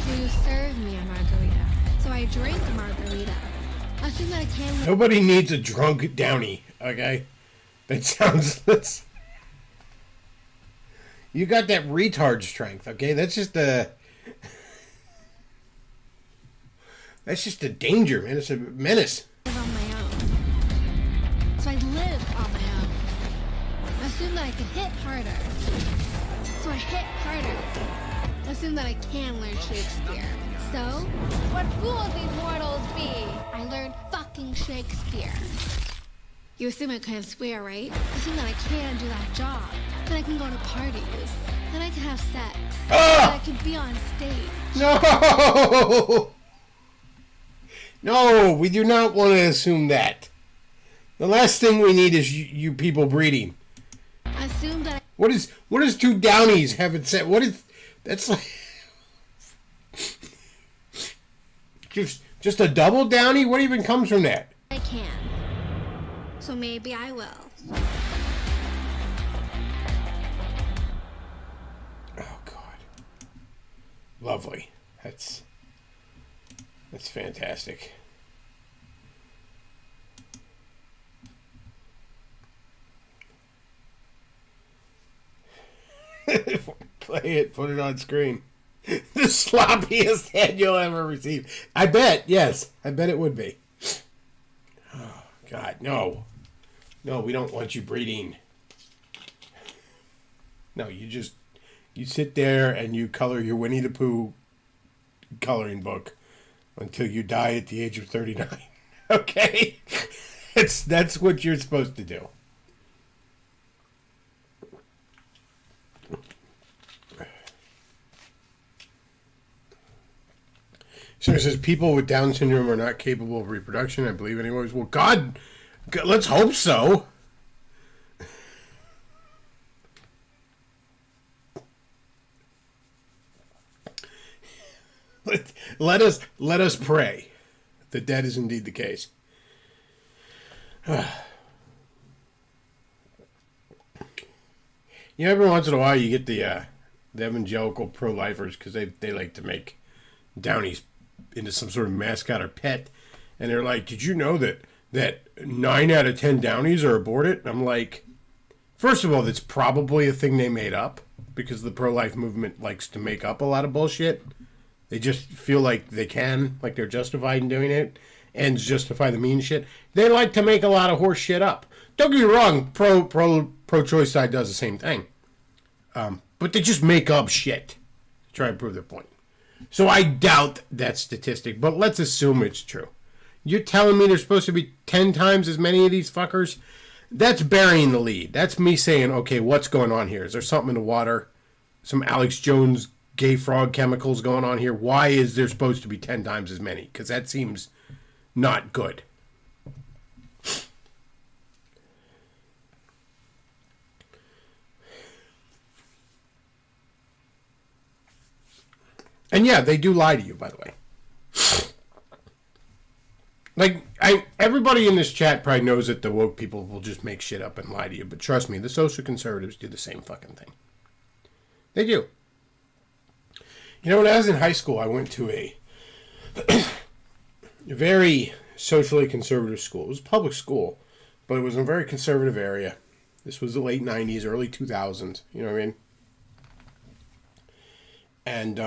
So you serve me a margarita, so I drink a margarita. Assume that I can. Nobody needs a drunk Downy, okay? That sounds... You got that retard strength, okay? That's just a danger, man. It's a menace. Live on my own. So I live on my own. Assume that I can hit harder. So I hit harder. Assume that I can learn Shakespeare. So, What fools these mortals be! I learned fucking Shakespeare. You assume I can swear, right? Assume that I can do that job. That I can go to parties. That I can have sex. That I can be on stage. No! No, we do not want to assume that. The last thing we need is you people breeding. Assume that What is two Downies having sex? What is... That's like... Just a double Downy? What even comes from that? I can. So maybe I will. Oh, Lovely. That's fantastic. Play it. Put it on screen. The sloppiest head you'll ever receive. I bet. Yes. I bet it would be. Oh, God. No. No, we don't want you breeding. No, you sit there and you color your Winnie the Pooh coloring book until you die at the age of 39. Okay? That's what you're supposed to do. So it says people with Down syndrome are not capable of reproduction, I believe anyways. Well, God, let's hope so. Let us pray that that is indeed the case. Every once in a while you get the evangelical pro-lifers because they like to make Downies into some sort of mascot or pet, and they're like, did you know that 9 out of 10 Downies are aborted? And I'm like, first of all, that's probably a thing they made up because the pro-life movement likes to make up a lot of bullshit. They just feel like they can, like they're justified in doing it, and justify the mean shit. They like to make a lot of horse shit up. Don't get me wrong, pro-choice side does the same thing. But they just make up shit to try and prove their point. So I doubt that statistic, but let's assume it's true. You're telling me there's supposed to be 10 times as many of these fuckers? That's burying the lead. That's me saying, okay, what's going on here? Is there something in the water? Some Alex Jones gay frog chemicals going on here? Why is there supposed to be 10 times as many? Because that seems not good. And yeah, they do lie to you, by the way. Like, everybody in this chat probably knows that the woke people will just make shit up and lie to you. But trust me, the social conservatives do the same fucking thing. They do. When I was in high school, I went to a very socially conservative school. It was a public school, but it was in a very conservative area. This was the late 90s, early 2000s. You know what I mean? And,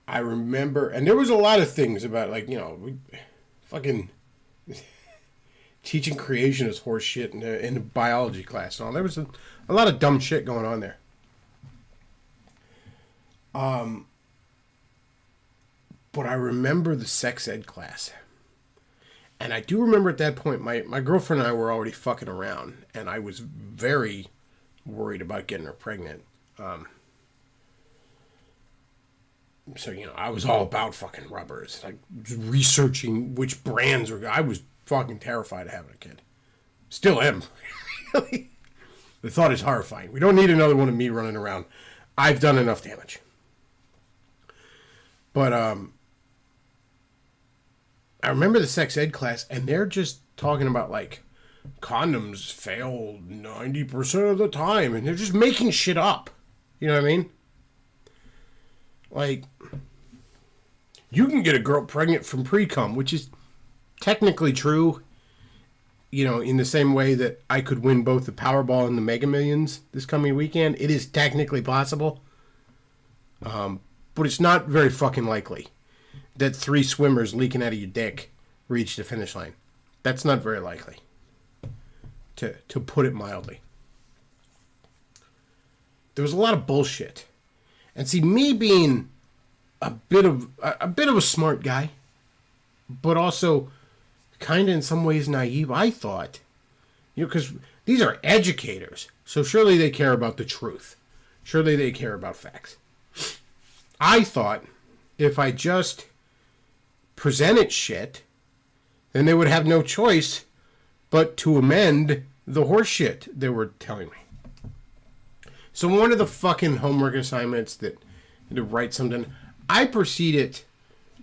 I remember, and there was a lot of things about, like, fucking teaching creationist horse shit in the biology class and all. There was a lot of dumb shit going on there. But I remember the sex ed class. And I do remember at that point, my girlfriend and I were already fucking around, and I was very worried about getting her pregnant. So, I was all about fucking rubbers. Like, researching which brands were... I was fucking terrified of having a kid. Still am. Really. The thought is horrifying. We don't need another one of me running around. I've done enough damage. But, I remember the sex ed class, and they're just talking about, like, condoms fail 90% of the time, and they're just making shit up. You know what I mean? Like, you can get a girl pregnant from pre-cum, which is technically true, in the same way that I could win both the Powerball and the Mega Millions this coming weekend. It is technically possible. But it's not very fucking likely that 3 swimmers leaking out of your dick reach the finish line. That's not very likely, to put it mildly. There was a lot of bullshit. And see, me being a bit of a smart guy, but also kind of in some ways naive, I thought, because these are educators, so surely they care about the truth. Surely they care about facts. I thought if I just presented shit, then they would have no choice but to amend the horse shit they were telling me. So one of the fucking homework assignments to write something, I proceeded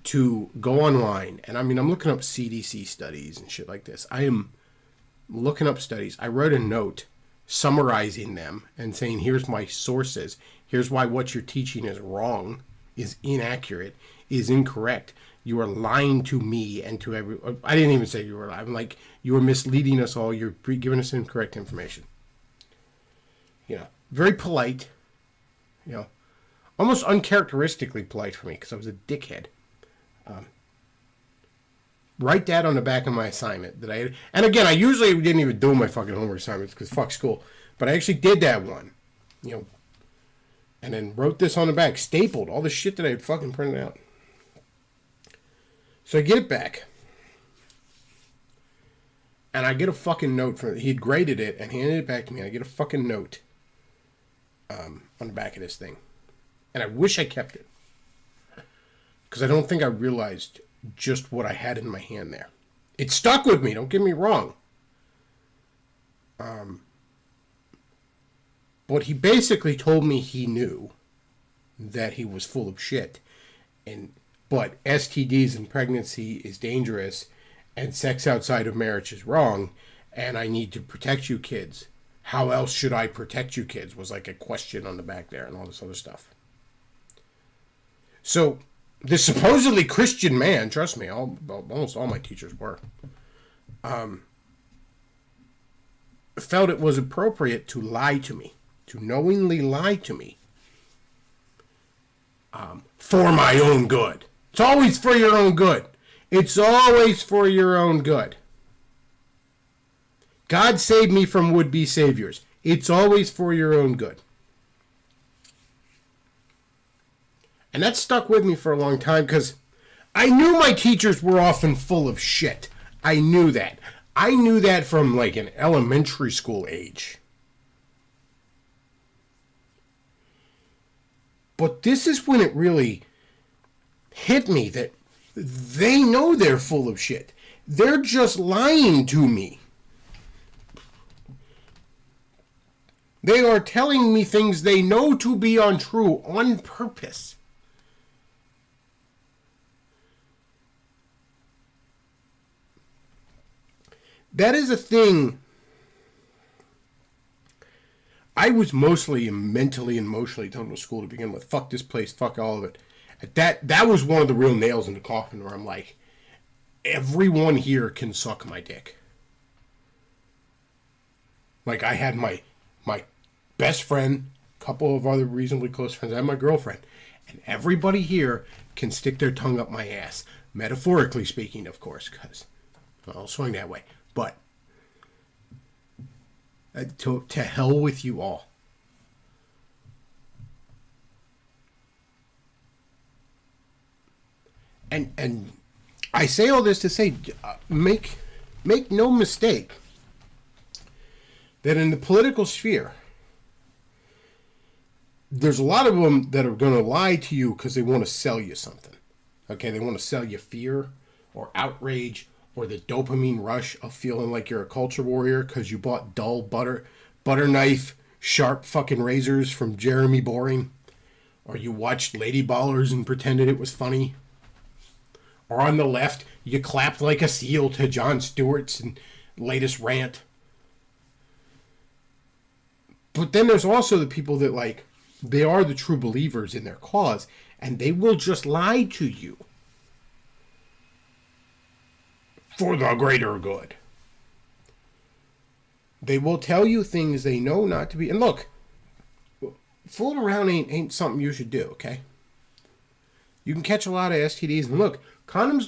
to go online, and I'm looking up CDC studies and shit like this. I am looking up studies. I wrote a note summarizing them and saying, here's my sources, Here's why what you're teaching is wrong, is inaccurate, is incorrect. You are lying to me and to every. I didn't even say you were lying. I'm like, you are misleading us all. You're giving us incorrect information. You know, very polite. You know, almost uncharacteristically polite for me because I was a dickhead. Write that on the back of my assignment that I had. And again, I usually didn't even do my fucking homework assignments because fuck school. But I actually did that one. You know, and then wrote this on the back, stapled all the shit that I had fucking printed out. So I get it back. And I get a fucking note from, he'd graded it and handed it back to me. And I get a fucking note on the back of this thing. And I wish I kept it. Because I don't think I realized just what I had in my hand there. It stuck with me, don't get me wrong. But he basically told me he knew that he was full of shit. But STDs and pregnancy is dangerous, and sex outside of marriage is wrong, and I need to protect you kids. How else should I protect you kids? Was like a question on the back there and all this other stuff. So, this supposedly Christian man, trust me, almost all my teachers were, felt it was appropriate to lie to me, to knowingly lie to me, for my own good. It's always for your own good. It's always for your own good. God saved me from would-be saviors. It's always for your own good. And that stuck with me for a long time because I knew my teachers were often full of shit. I knew that. I knew that from like an elementary school age. But this is when it really hit me that they know they're full of shit. They're just lying to me. They are telling me things they know to be untrue on purpose. That is a thing. I was mostly mentally and emotionally done with school to begin with. Fuck this place, fuck all of it. That was one of the real nails in the coffin where I'm like, everyone here can suck my dick. Like I had my best friend, a couple of other reasonably close friends, I had my girlfriend, and everybody here can stick their tongue up my ass. Metaphorically speaking, of course, because I'll swing that way. But to hell with you all. And I say all this to say, make no mistake that in the political sphere, there's a lot of them that are going to lie to you because they want to sell you something. Okay, they want to sell you fear or outrage or the dopamine rush of feeling like you're a culture warrior because you bought dull butter knife, sharp fucking razors from Jeremy Boring, or you watched Lady Ballers and pretended it was funny. Or on the left, you clapped like a seal to Jon Stewart's latest rant. But then there's also the people that, like, they are the true believers in their cause, and they will just lie to you for the greater good. They will tell you things they know not to be. And look, fooling around ain't something you should do, okay? You can catch a lot of STDs, and look, condoms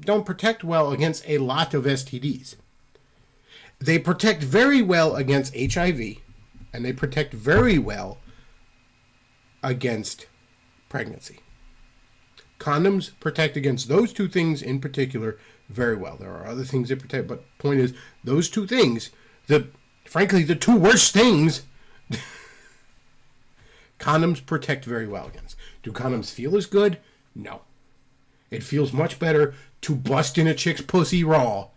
don't protect well against a lot of STDs. They protect very well against HIV, and they protect very well against pregnancy. Condoms protect against those two things in particular very well. There are other things that protect, but point is, those two things, frankly, the two worst things, condoms protect very well against. Do condoms feel as good? No. It feels much better to bust in a chick's pussy raw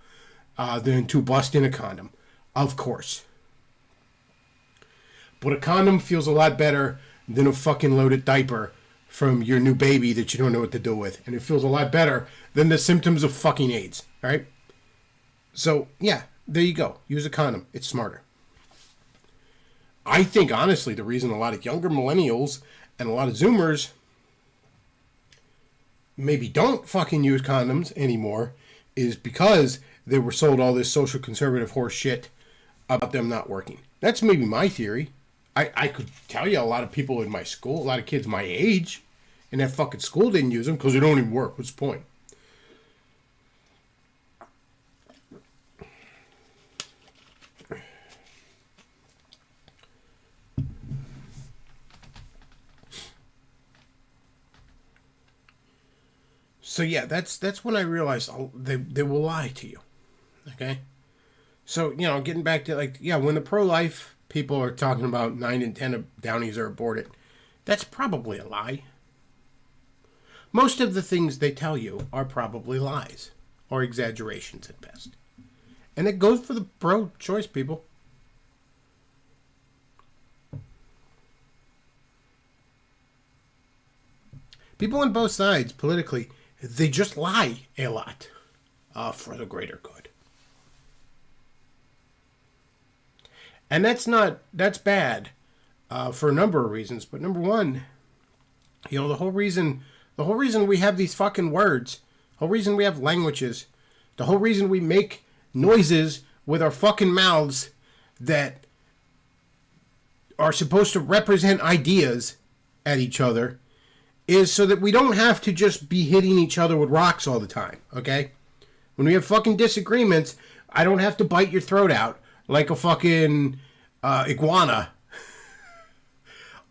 than to bust in a condom. Of course. But a condom feels a lot better than a fucking loaded diaper from your new baby that you don't know what to do with. And it feels a lot better than the symptoms of fucking AIDS. Alright? So, yeah, there you go. Use a condom. It's smarter. I think, honestly, the reason a lot of younger millennials and a lot of Zoomers maybe don't fucking use condoms anymore is because they were sold all this social conservative horse shit about them not working. That's maybe my theory. I could tell you a lot of people in my school, a lot of kids my age in that fucking school didn't use them because they don't even work. What's the point? So yeah, that's when I realized they will lie to you. Okay? So, getting back to when the pro-life people are talking about 9 in 10 of Downies are aborted, that's probably a lie. Most of the things they tell you are probably lies or exaggerations at best. And it goes for the pro-choice people. People on both sides politically, they just lie a lot for the greater good. And that's bad for a number of reasons. But number one, the whole reason we have these fucking words, the whole reason we have languages, the whole reason we make noises with our fucking mouths that are supposed to represent ideas at each other is so that we don't have to just be hitting each other with rocks all the time, okay? When we have fucking disagreements, I don't have to bite your throat out like a fucking iguana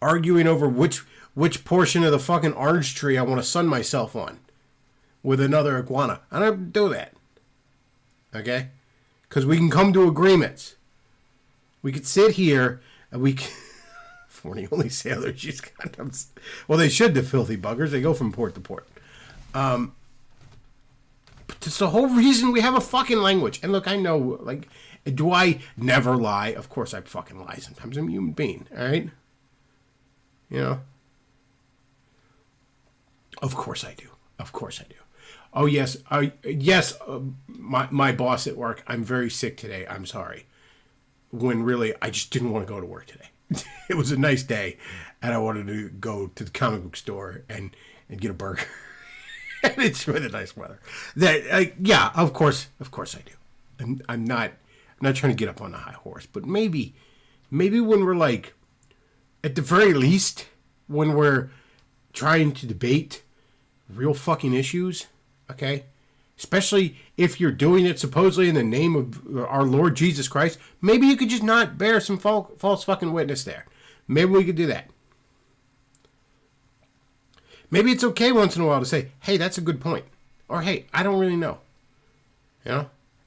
arguing over which portion of the fucking orange tree I want to sun myself on with another iguana. I don't do that. Okay? Because we can come to agreements. We could sit here and we can... For the only sailors use condoms. Well, they should, the filthy buggers. They go from port to port. But it's the whole reason we have a fucking language. And look, I know, do I never lie? Of course I fucking lie sometimes. I'm a human being, all right? Of course I do. Of course I do. Oh, yes. My boss at work, I'm very sick today. I'm sorry. When really, I just didn't want to go to work today. It was a nice day, and I wanted to go to the comic book store and get a burger. And it's really nice weather. Yeah, of course I do. I'm not trying to get up on a high horse, but maybe when we're at the very least, when we're trying to debate real fucking issues, okay? Especially if you're doing it supposedly in the name of our Lord Jesus Christ, maybe you could just not bear some false fucking witness there. Maybe we could do that. Maybe it's okay once in a while to say, hey, that's a good point. Or, hey, I don't really know.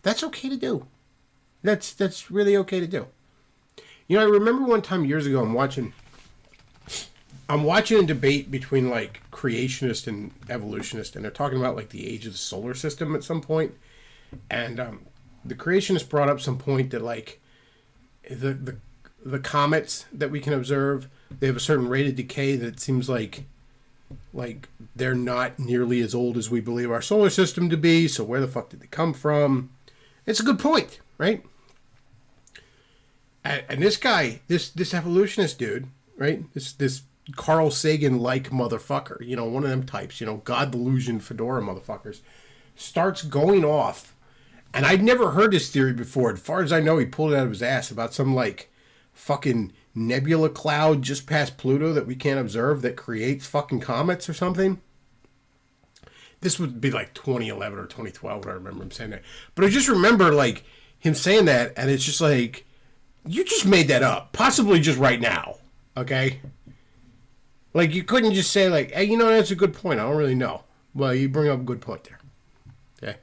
That's okay to do. That's really okay to do. I remember one time years ago, I'm watching a debate between creationist and evolutionist, and they're talking about the age of the solar system at some point. And the creationist brought up some point that the comets that we can observe, they have a certain rate of decay that it seems like they're not nearly as old as we believe our solar system to be. So where the fuck did they come from? It's a good point, right? And this guy, this evolutionist dude, right? This Carl Sagan-like motherfucker, one of them types, God delusion fedora motherfuckers, starts going off. And I'd never heard this theory before. As far as I know, he pulled it out of his ass about some fucking nebula cloud just past Pluto that we can't observe that creates fucking comets or something. This would be 2011 or 2012 when I remember him saying that. But I just remember him saying that, and it's just you just made that up, possibly just right now, okay? You couldn't just say hey, that's a good point. I don't really know. Well, you bring up a good point there, okay?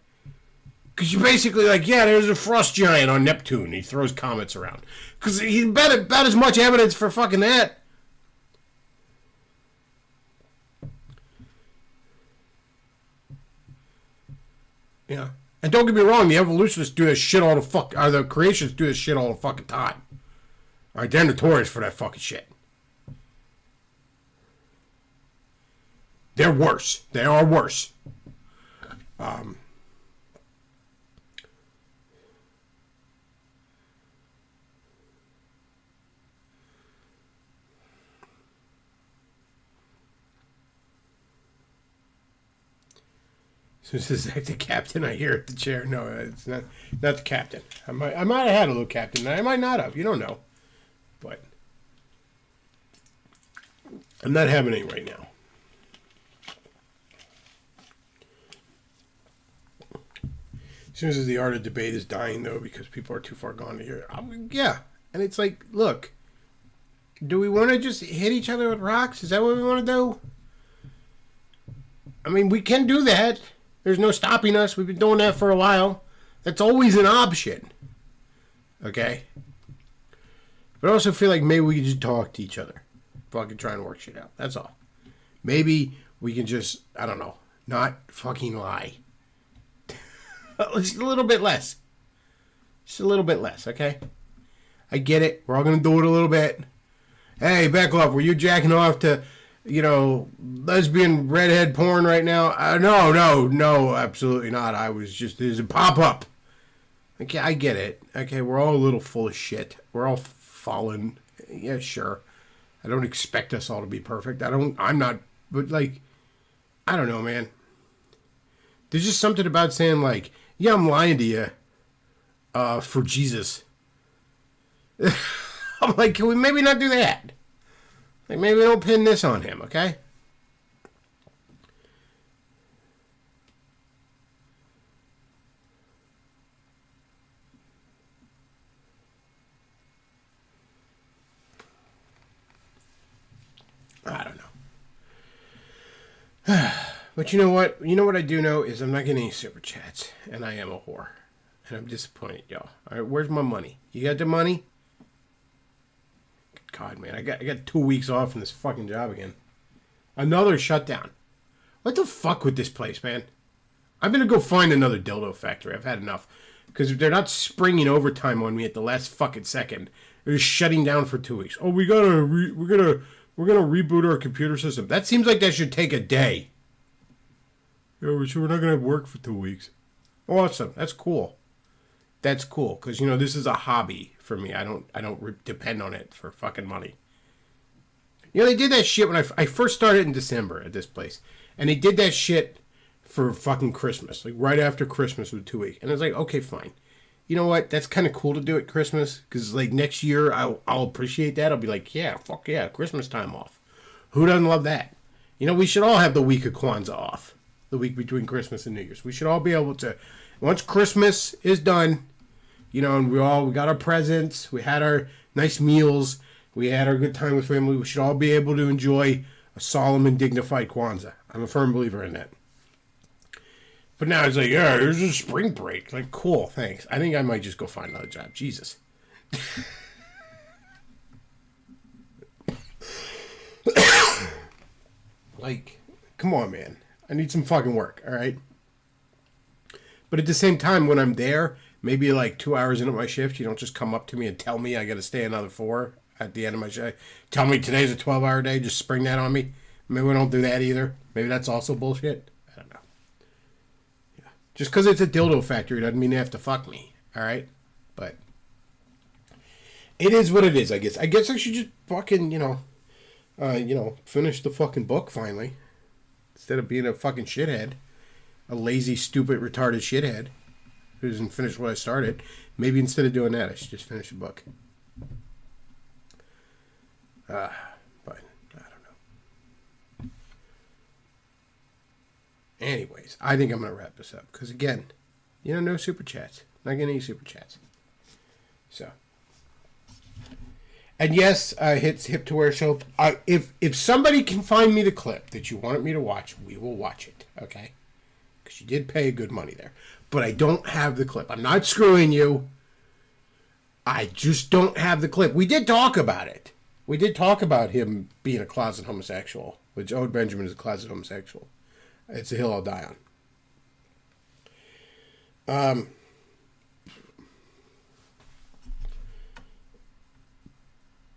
Because you're basically yeah, there's a frost giant on Neptune. He throws comets around. Because he's about as much evidence for fucking that. Yeah. And don't get me wrong, the evolutionists do this shit all the fuck... Or the creationists do this shit all the fucking time. Alright, they're notorious for that fucking shit. They're worse. They are worse. So this is like the captain I hear at the chair. No, it's not the captain. I might have had a little captain. I might not have. You don't know. But I'm not having any right now. As soon as the art of debate is dying, though, because people are too far gone to hear it. Yeah. And it's like, look, do we want to just hit each other with rocks? Is that what we want to do? I mean, we can do that. There's no stopping us. We've been doing that for a while. That's always an option. Okay? But I also feel like maybe we can just talk to each other. Fucking try and work shit out. That's all. Maybe we can just, I don't know, not fucking lie. Just a little bit less. Just a little bit less, okay? I get it. We're all going to do it a little bit. Hey, Bechtloff, were you jacking off to, lesbian redhead porn right now? No, absolutely not. I was just, there's a pop-up. Okay, I get it. Okay, we're all a little full of shit. We're all fallen. Yeah, sure. I don't expect us all to be perfect. I'm not, but like, I don't know, man. There's just something about saying like, yeah, I'm lying to you, for Jesus. I'm like, can we maybe not do that? Like, maybe don't pin this on him, okay? I don't know. But you know what? You know what I do know is I'm not getting any super chats, and I am a whore. And I'm disappointed, y'all. All right, where's my money? You got the money? God, man, I got 2 weeks off from this fucking job again. Another shutdown. What the fuck with this place, man? I'm gonna go find another dildo factory. I've had enough. Because if they're not springing overtime on me at the last fucking second, they're just shutting down for 2 weeks. Oh, we're gonna reboot our computer system. That seems like that should take a day. Yeah, so we're not gonna have work for 2 weeks. Awesome. That's cool. That's cool, because, this is a hobby for me. I don't depend on it for fucking money. They did that shit when I first started in December at this place. And they did that shit for fucking Christmas. Like, right after Christmas with 2 weeks. And I was like, okay, fine. You know what? That's kind of cool to do at Christmas. Because, like, next year, I'll appreciate that. I'll be like, yeah, fuck yeah, Christmas time off. Who doesn't love that? We should all have the week of Kwanzaa off. The week between Christmas and New Year's. We should all be able to... Once Christmas is done, and we got our presents, we had our nice meals, we had our good time with family, we should all be able to enjoy a solemn and dignified Kwanzaa. I'm a firm believer in that. But now it's like, yeah, here's a spring break. Like, cool, thanks. I think I might just go find another job. Jesus. Like, come on, man. I need some fucking work, all right? But at the same time, when I'm there, maybe like 2 hours into my shift, you don't just come up to me and tell me I got to stay another 4 at the end of my shift. Tell me today's a 12-hour day, just spring that on me. Maybe we don't do that either. Maybe that's also bullshit. I don't know. Yeah. Just because it's a dildo factory doesn't mean they have to fuck me, all right? But it is what it is, I guess. I guess I should just fucking, finish the fucking book finally. Instead of being a fucking shithead. A lazy, stupid, retarded shithead who doesn't finish what I started. Maybe instead of doing that, I should just finish the book. But I don't know. Anyways, I think I'm going to wrap this up. Because again, no super chats. Not getting any super chats. So. And yes, it's hip to wear soap. If somebody can find me the clip that you wanted me to watch, we will watch it. Okay? Because you did pay good money there. But I don't have the clip. I'm not screwing you. I just don't have the clip. We did talk about it. We did talk about him being a closet homosexual. Which Ode Benjamin is a closet homosexual. It's a hill I'll die on.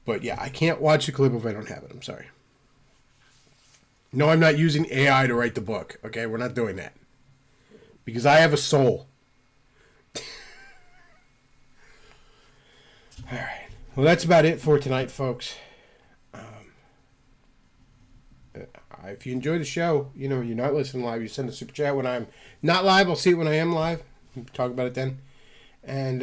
But yeah, I can't watch the clip if I don't have it. I'm sorry. No, I'm not using AI to write the book. Okay, we're not doing that. Because I have a soul. All right. Well, that's about it for tonight, folks. if you enjoy the show, you know, you're not listening live, you send a super chat when I'm not live. I'll see it when I am live. We'll talk about it then. And